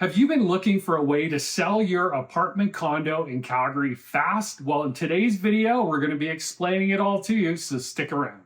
Have you been looking for a way to sell your apartment condo in Calgary fast? Well, in today's video, we're going to be explaining it all to you, so stick around.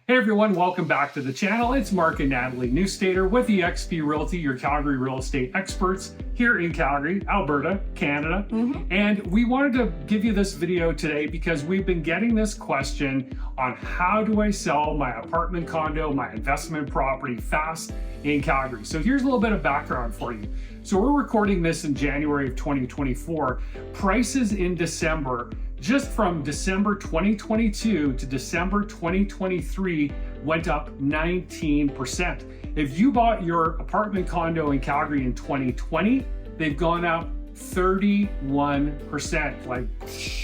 Hey everyone, welcome back to the channel. It's Mark and Natalie, new stater with eXp Realty, your Calgary real estate experts here in Calgary, Alberta, Canada. And we wanted to give you this video today because we've been getting this question on how do I sell my apartment condo, my investment property fast in Calgary. So here's a little bit of background for you. So we're recording this in January of 2024. Prices in December, just from December 2022 to December 2023, went up 19%. If you bought your apartment condo in Calgary in 2020, they've gone up 31%. Like,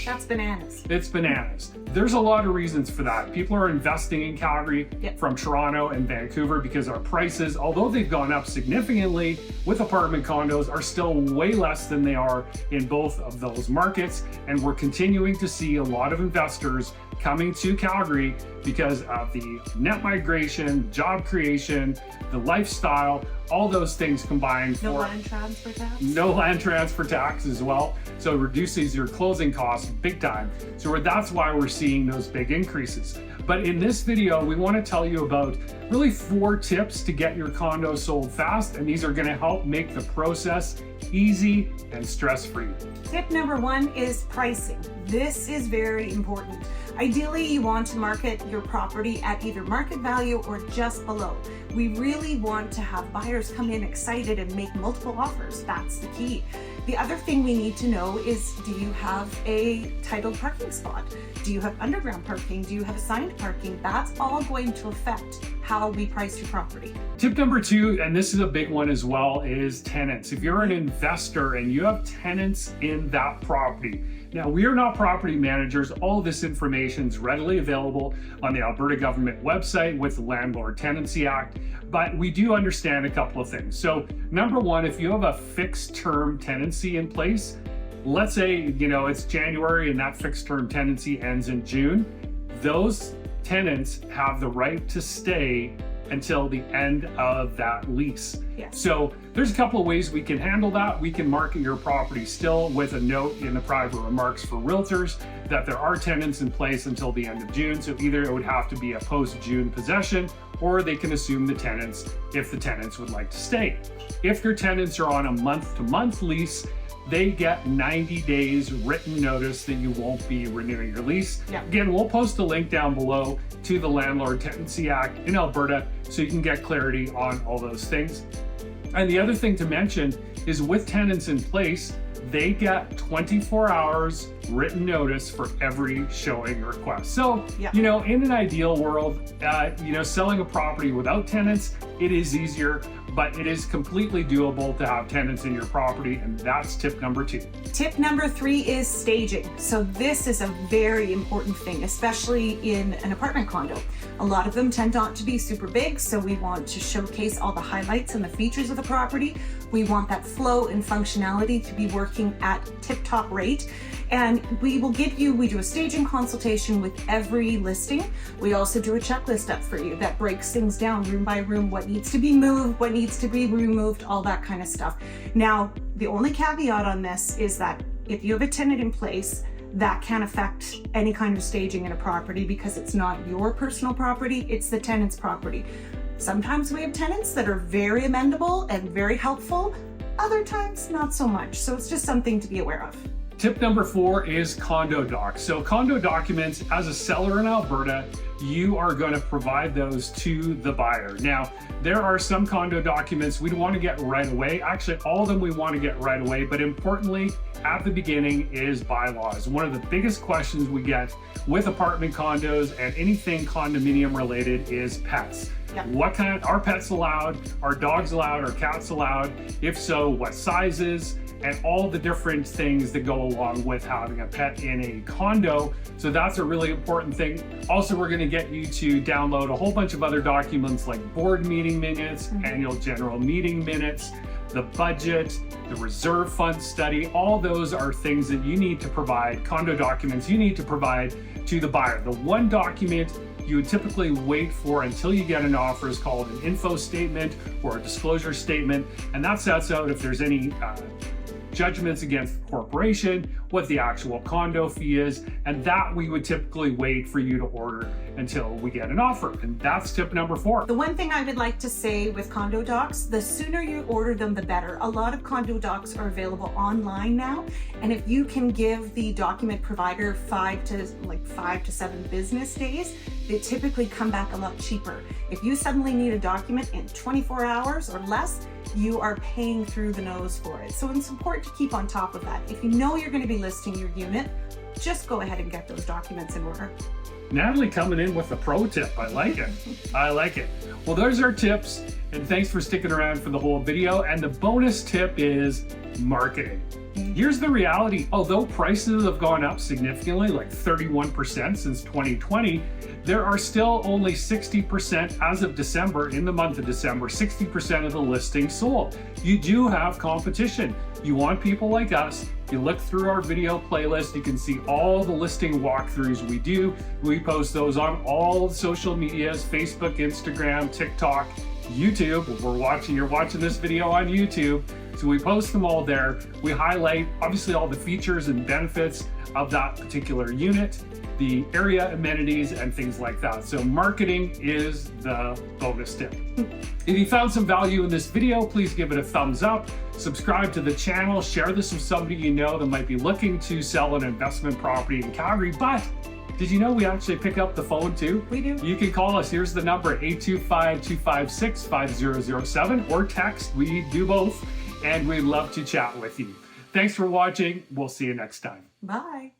that's bananas. It's bananas. There's a lot of reasons for that. People are investing in Calgary from Toronto and Vancouver because our prices, although they've gone up significantly with apartment condos, are still way less than they are in both of those markets. And we're continuing to see a lot of investors coming to Calgary because of the net migration, job creation, the lifestyle, all those things combined. No land transfer tax? No land transfer tax as well. So it reduces your closing costs big time. So that's why we're seeing those big increases. But in this video, we want to tell you about really 4 tips to get your condo sold fast. And these are going to help make the process easy and stress-free. Tip number 1 is pricing. This is very important. Ideally, you want to market your property at either market value or just below. We really want to have buyers come in excited and make multiple offers. That's the key. The other thing we need to know is, do you have a titled parking spot? Do you have underground parking? Do you have assigned parking? That's all going to affect how we price your property. Tip number 2, and this is a big one as well, is tenants. If you're an investor and you have tenants in that property, now, we are not property managers. All of this information is readily available on the Alberta government website with the Landlord Tenancy Act, but we do understand a couple of things. So number 1, if you have a fixed term tenancy in place, let's say, it's January and that fixed term tenancy ends in June, those tenants have the right to stay until the end of that lease. Yes. So there's a couple of ways we can handle that. We can market your property still with a note in the private remarks for realtors that there are tenants in place until the end of June. So either it would have to be a post-June possession, or they can assume the tenants if the tenants would like to stay. If your tenants are on a month-to-month lease, they get 90 days written notice that you won't be renewing your lease. Again, we'll post a link down below to the Landlord Tenancy Act in Alberta so you can get clarity on all those things. And the other thing to mention is with tenants in place, they get 24 hours written notice for every showing request. So, in an ideal world, selling a property without tenants, it is easier, but it is completely doable to have tenants in your property, and that's tip number 2. Tip number 3 is staging. So this is a very important thing, especially in an apartment condo. A lot of them tend not to be super big, so we want to showcase all the highlights and the features of the property. We want that flow and functionality to be working at tip-top rate. And we do a staging consultation with every listing. We also do a checklist up for you that breaks things down room by room, what needs to be moved, what needs to be removed, all that kind of stuff. Now, the only caveat on this is that if you have a tenant in place, that can affect any kind of staging in a property because it's not your personal property, it's the tenant's property. Sometimes we have tenants that are very amendable and very helpful, other times not so much. So it's just something to be aware of. Tip number 4 is condo docs. So condo documents, as a seller in Alberta, you are going to provide those to the buyer. Now, there are some condo documents we want to get right away. Actually, all of them we want to get right away, but importantly, at the beginning is bylaws. One of the biggest questions we get with apartment condos and anything condominium related is pets. What kind are pets allowed? Are dogs allowed? Are cats allowed? If so, what sizes? And all the different things that go along with having a pet in a condo. So that's a really important thing. Also, we're going to get you to download a whole bunch of other documents like board meeting minutes, annual general meeting minutes, the budget, the reserve fund study. All those are things that you need to provide, condo documents you need to provide to the buyer. The one document you would typically wait for until you get an offer is called an info statement or a disclosure statement, and that sets out if there's any judgments against the corporation, what the actual condo fee is, and that we would typically wait for you to order until we get an offer. And that's tip number 4. The one thing I would like to say with condo docs, the sooner you order them, the better. A lot of condo docs are available online now, and if you can give the document provider 5 to 7 business days, they typically come back a lot cheaper. If you suddenly need a document in 24 hours or less, you are paying through the nose for it. So it's important to keep on top of that. If you know you're going to be listing your unit, just go ahead and get those documents in order. Natalie coming in with a pro tip. I like it. I like it. Well, those are tips, and thanks for sticking around for the whole video. And the bonus tip is marketing. Here's the reality. Although prices have gone up significantly, like 31% since 2020, there are still only 60% as of December, in the month of December, 60% of the listings sold. You do have competition. You want people like us. You look through our video playlist, you can see all the listing walkthroughs we do. We post those on all social medias, Facebook, Instagram, TikTok, YouTube. You're watching this video on YouTube. So we post them all there. We highlight obviously all the features and benefits of that particular unit, the area amenities and things like that. So marketing is the bonus tip. If you found some value in this video, please give it a thumbs up, subscribe to the channel, share this with somebody you know that might be looking to sell an investment property in Calgary. But did you know we actually pick up the phone too? We do. You can call us. Here's the number, 825-256-5007, or text. We do both, and we'd love to chat with you. Thanks for watching. We'll see you next time. Bye.